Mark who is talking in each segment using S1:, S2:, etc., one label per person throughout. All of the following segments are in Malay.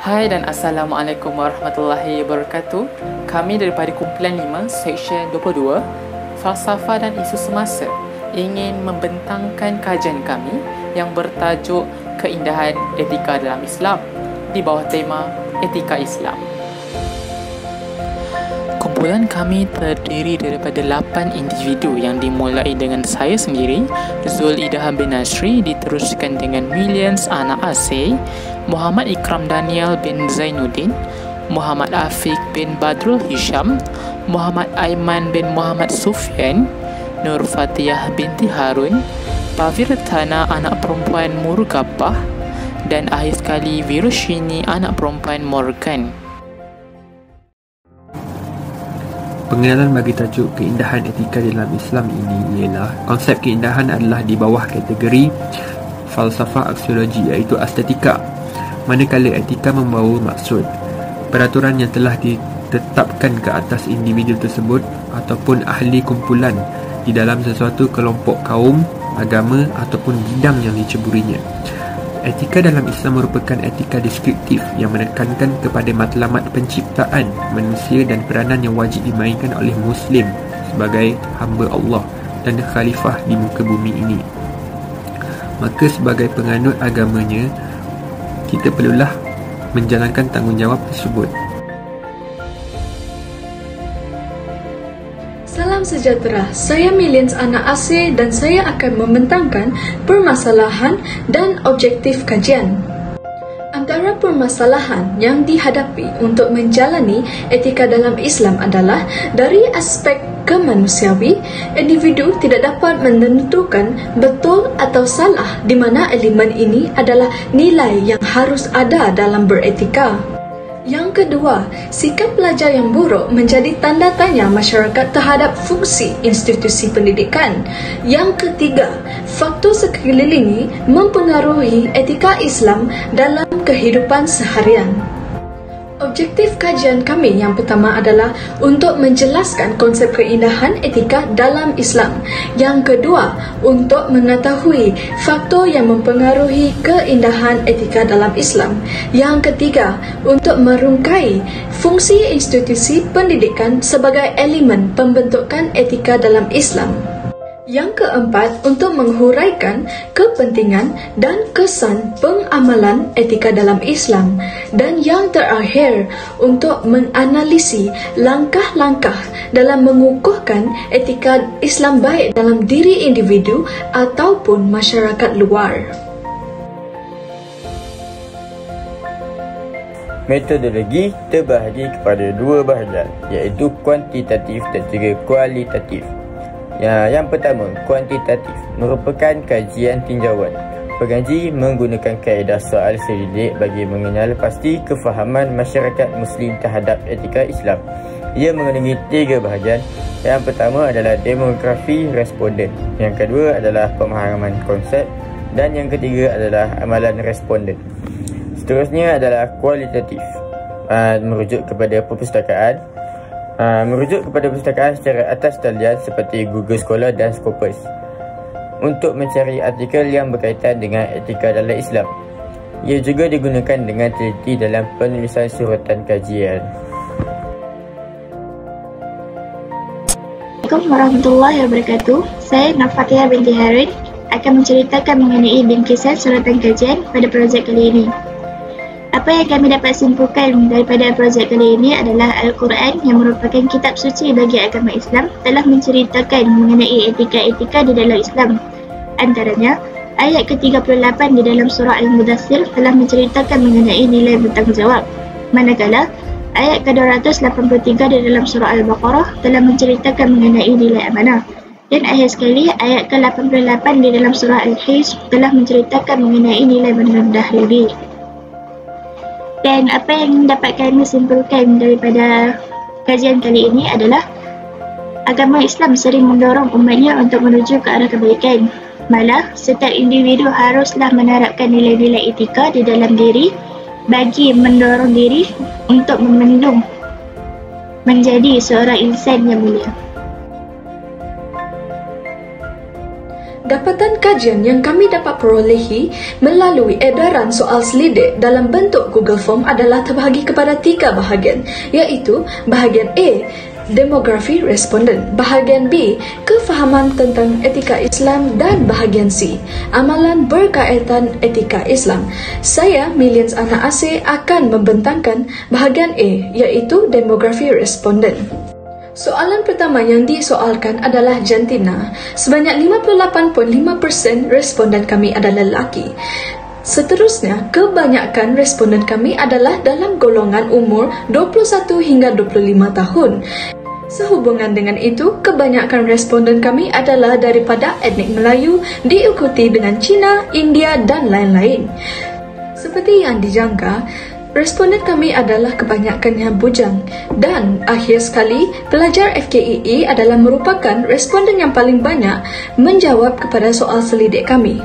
S1: Hai dan Assalamualaikum warahmatullahi wabarakatuh. Kami daripada kumpulan 5, Seksyen 22, Falsafah dan Isu Semasa ingin membentangkan kajian kami yang bertajuk Keindahan Etika dalam Islam di bawah tema Etika Islam. Kumpulan kami terdiri daripada 8 individu yang dimulai dengan saya sendiri, Zul Idham bin Nasri, diteruskan dengan Millions Anak Asih, Muhammad Ikram Daniel bin Zainuddin, Muhammad Afiq bin Badrul Hisham, Muhammad Aiman bin Muhammad Sufyan, Nur Fatiyah binti Harun, Pavir Tana anak perempuan Murgabah, dan akhir sekali Virushini anak perempuan Morgan.
S2: Pengenalan bagi tajuk keindahan etika dalam Islam ini ialah konsep keindahan adalah di bawah kategori falsafah aksiologi iaitu estetika, manakala etika membawa maksud peraturan yang telah ditetapkan ke atas individu tersebut ataupun ahli kumpulan di dalam sesuatu kelompok kaum, agama ataupun bidang yang diceburinya. Etika dalam Islam merupakan etika deskriptif yang menekankan kepada matlamat penciptaan manusia dan peranan yang wajib dimainkan oleh Muslim sebagai hamba Allah dan khalifah di muka bumi ini. Maka sebagai penganut agamanya, kita perlulah menjalankan tanggungjawab tersebut.
S3: Salam sejahtera, saya Millions Anak Asih dan saya akan membentangkan permasalahan dan objektif kajian. Antara permasalahan yang dihadapi untuk menjalani etika dalam Islam adalah dari aspek kemanusiawi, individu tidak dapat menentukan betul atau salah di mana elemen ini adalah nilai yang harus ada dalam beretika. Yang kedua, sikap pelajar yang buruk menjadi tanda tanya masyarakat terhadap fungsi institusi pendidikan. Yang ketiga, faktor sekeliling mempengaruhi etika Islam dalam kehidupan seharian. Objektif kajian kami yang pertama adalah untuk menjelaskan konsep keindahan etika dalam Islam. Yang kedua, untuk mengetahui faktor yang mempengaruhi keindahan etika dalam Islam. Yang ketiga, untuk merungkai fungsi institusi pendidikan sebagai elemen pembentukan etika dalam Islam. Yang keempat, untuk menghuraikan kepentingan dan kesan pengamalan etika dalam Islam. Dan yang terakhir, untuk menganalisi langkah-langkah dalam mengukuhkan etika Islam baik dalam diri individu ataupun masyarakat luar.
S4: Metodologi terbahagi kepada dua bahagian, iaitu kuantitatif dan juga kualitatif. Yang pertama, kuantitatif merupakan kajian tinjauan. Pengaji menggunakan kaedah soal selidik bagi mengenal pasti kefahaman masyarakat Muslim terhadap etika Islam. Ia mengandungi 3 bahagian. Yang pertama adalah demografi responden, yang kedua adalah pemahaman konsep, dan yang ketiga adalah amalan responden. Seterusnya adalah kualitatif, merujuk kepada perpustakaan. Merujuk kepada perpustakaan secara atas talian seperti Google Scholar dan Scopus untuk mencari artikel yang berkaitan dengan etika dalam Islam. Ia juga digunakan dengan teliti dalam penulisan suratan kajian.
S5: Assalamualaikum warahmatullahi wabarakatuh. Saya Nur Fatiyah binti Harun akan menceritakan mengenai bingkisan suratan kajian pada projek kali ini. Apa yang kami dapat simpulkan daripada projek kali ini adalah Al-Quran yang merupakan kitab suci bagi agama Islam telah menceritakan mengenai etika-etika di dalam Islam. Antaranya, ayat ke-38 di dalam surah Al-Mudaththir telah menceritakan mengenai nilai bertanggungjawab. Manakala, ayat ke-283 di dalam surah Al-Baqarah telah menceritakan mengenai nilai amanah. Dan akhir sekali, ayat ke-88 di dalam surah Al-Hijr telah menceritakan mengenai nilai merendah diri. Dan apa yang dapat kami simpulkan daripada kajian kali ini adalah agama Islam sering mendorong umatnya untuk menuju ke arah kebaikan. Malah, setiap individu haruslah menerapkan nilai-nilai etika di dalam diri bagi mendorong diri untuk memendung menjadi seorang insan yang mulia.
S3: Dapatan kajian yang kami dapat perolehi melalui edaran soal selidik dalam bentuk Google Form adalah terbahagi kepada 3 bahagian, iaitu bahagian A, demografi responden, bahagian B, kefahaman tentang etika Islam, dan bahagian C, amalan berkaitan etika Islam. Saya, Millions Anak AC, akan membentangkan bahagian A, iaitu demografi responden. Soalan pertama yang disoalkan adalah jantina. Sebanyak 58.5% responden kami adalah lelaki. Seterusnya, kebanyakan responden kami adalah dalam golongan umur 21 hingga 25 tahun. Sehubungan dengan itu, kebanyakan responden kami adalah daripada etnik Melayu, diikuti dengan Cina, India dan lain-lain. Seperti yang dijangka, responden kami adalah kebanyakannya bujang. Dan akhir sekali, pelajar FKEE adalah merupakan responden yang paling banyak menjawab kepada soal selidik kami.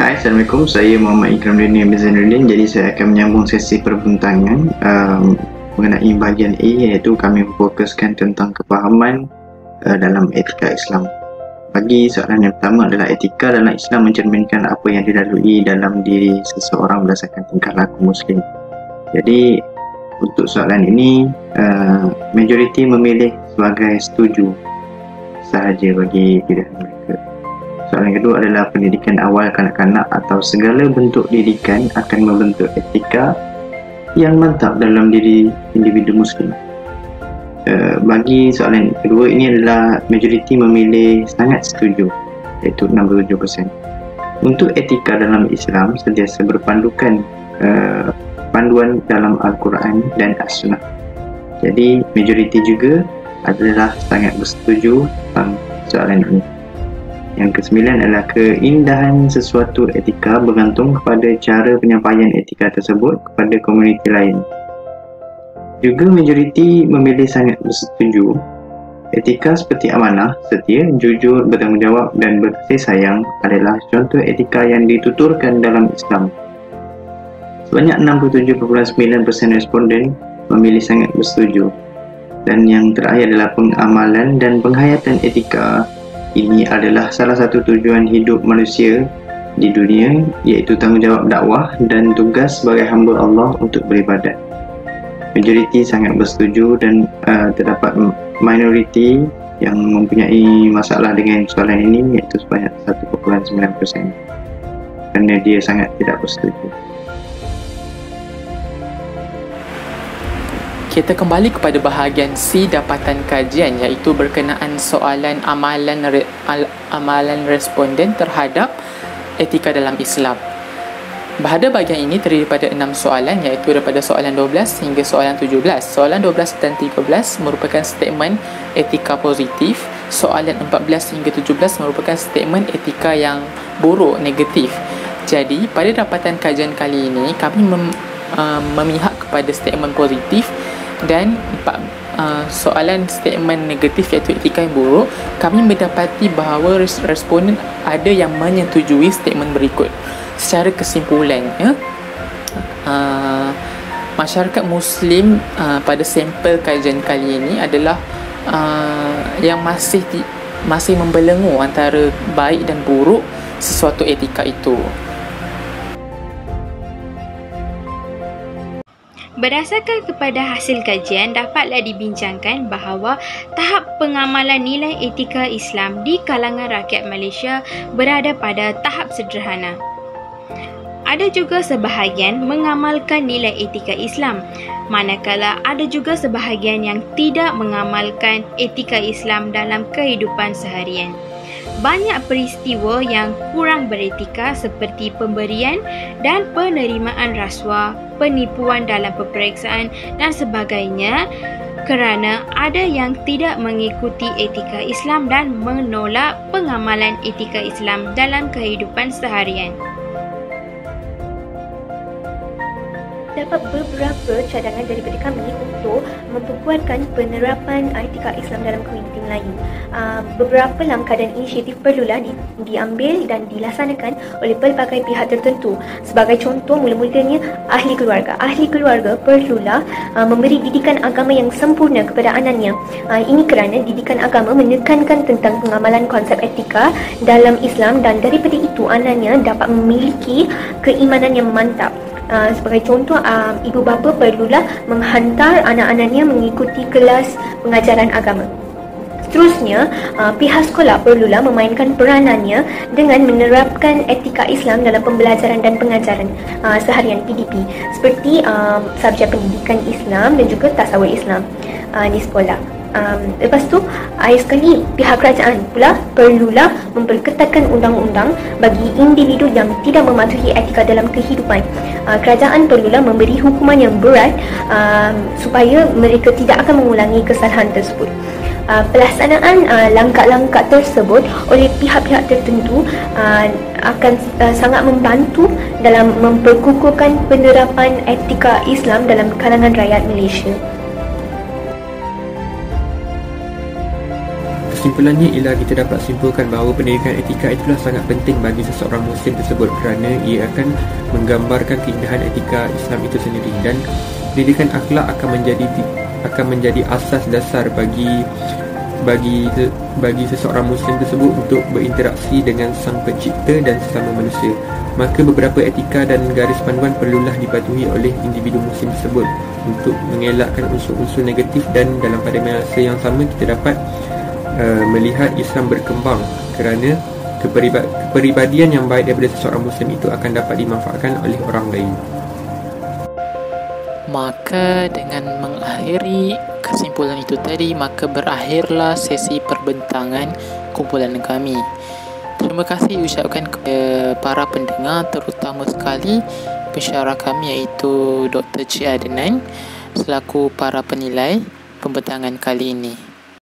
S6: Hai, Assalamualaikum. Saya Muhammad Ikram Daniel Zainuddin. Jadi saya akan menyambung sesi perbincangan mengenai bahagian A, iaitu kami memfokuskan tentang kefahaman dalam etika Islam. Bagi soalan yang pertama adalah etika dalam Islam mencerminkan apa yang dilalui dalam diri seseorang berdasarkan tingkah laku Muslim. Jadi untuk soalan ini majoriti memilih sebagai setuju sahaja bagi pilihan mereka. Soalan kedua adalah pendidikan awal kanak-kanak atau segala bentuk didikan akan membentuk etika yang mantap dalam diri individu Muslim. Bagi soalan kedua ini adalah majoriti memilih sangat setuju, iaitu 67%. Untuk etika dalam Islam sentiasa berpandukan panduan dalam Al-Quran dan As-Sunnah. Jadi majoriti juga adalah sangat bersetuju tentang soalan ini. Yang kesembilan adalah keindahan sesuatu etika bergantung kepada cara penyampaian etika tersebut kepada komuniti lain. Juga majoriti memilih sangat bersetuju. Etika seperti amanah, setia, jujur, bertanggungjawab dan berkasih sayang adalah contoh etika yang dituturkan dalam Islam. Sebanyak 67.9% responden memilih sangat bersetuju. Dan yang terakhir adalah pengamalan dan penghayatan etika. Ini adalah salah satu tujuan hidup manusia di dunia, iaitu tanggungjawab dakwah dan tugas sebagai hamba Allah untuk beribadat. Majoriti sangat bersetuju dan terdapat minoriti yang mempunyai masalah dengan soalan ini, iaitu sebanyak 1.9%, kerana dia sangat tidak bersetuju.
S1: Kita kembali kepada bahagian C dapatan kajian, iaitu berkenaan soalan amalan responden terhadap etika dalam Islam. Pada bahagian ini terdiri daripada 6 soalan, iaitu daripada soalan 12 hingga soalan 17. Soalan 12 dan 13 merupakan statement etika positif. Soalan 14 hingga 17 merupakan statement etika yang buruk, negatif. Jadi, pada dapatan kajian kali ini, kami memihak kepada statement positif, dan soalan statement negatif iaitu etika yang buruk, kami mendapati bahawa responden ada yang menyetujui statement berikut. Secara kesimpulan, masyarakat Muslim pada sampel kajian kali ini adalah yang masih membelenggu antara baik dan buruk sesuatu etika itu.
S7: Berdasarkan kepada hasil kajian, dapatlah dibincangkan bahawa tahap pengamalan nilai etika Islam di kalangan rakyat Malaysia berada pada tahap sederhana. Ada juga sebahagian mengamalkan nilai etika Islam, manakala ada juga sebahagian yang tidak mengamalkan etika Islam dalam kehidupan seharian. Banyak peristiwa yang kurang beretika seperti pemberian dan penerimaan rasuah, penipuan dalam peperiksaan dan sebagainya, kerana ada yang tidak mengikuti etika Islam dan menolak pengamalan etika Islam dalam kehidupan seharian.
S8: terdapat beberapa cadangan daripada kami untuk memperkuatkan penerapan etika Islam dalam komuniti Melayu. Beberapa langkah dan inisiatif perlulah diambil dan dilaksanakan oleh pelbagai pihak tertentu. Sebagai contoh, mula-mulanya ahli keluarga. Ahli keluarga perlulah memberi didikan agama yang sempurna kepada anaknya. Ini kerana didikan agama menekankan tentang pengamalan konsep etika dalam Islam, dan daripada itu anaknya dapat memiliki keimanan yang mantap. Sebagai contoh, ibu bapa perlulah menghantar anak-anaknya mengikuti kelas pengajaran agama. Seterusnya, pihak sekolah perlulah memainkan peranannya dengan menerapkan etika Islam dalam pembelajaran dan pengajaran seharian PDP, seperti subjek pendidikan Islam dan juga tasawuf Islam di sekolah. Lepas tu, akhir sekali, pihak kerajaan pula perlulah memperketatkan undang-undang bagi individu yang tidak mematuhi etika dalam kehidupan. Kerajaan perlulah memberi hukuman yang berat supaya mereka tidak akan mengulangi kesalahan tersebut. Pelaksanaan langkah-langkah tersebut oleh pihak-pihak tertentu akan sangat membantu dalam memperkukuhkan penerapan etika Islam dalam kalangan rakyat Malaysia.
S2: Kesimpulannya ialah kita dapat simpulkan bahawa pendidikan etika itulah sangat penting bagi seseorang Muslim tersebut kerana ia akan menggambarkan keindahan etika Islam itu sendiri, dan pendidikan akhlak akan menjadi asas dasar bagi seseorang Muslim tersebut untuk berinteraksi dengan Sang Pencipta dan sesama manusia. Maka beberapa etika dan garis panduan perlulah dipatuhi oleh individu Muslim tersebut untuk mengelakkan unsur-unsur negatif, dan dalam pada masa yang sama kita dapat melihat Islam berkembang kerana kepribadian yang baik daripada seseorang Muslim itu akan dapat dimanfaatkan oleh orang lain.
S1: Maka dengan mengakhiri kesimpulan itu tadi, maka berakhirlah sesi perbincangan kumpulan kami. Terima kasih ucapkan kepada para pendengar, terutama sekali pensyarah kami iaitu Dr. Cik Adnan selaku para penilai pembincangan kali ini.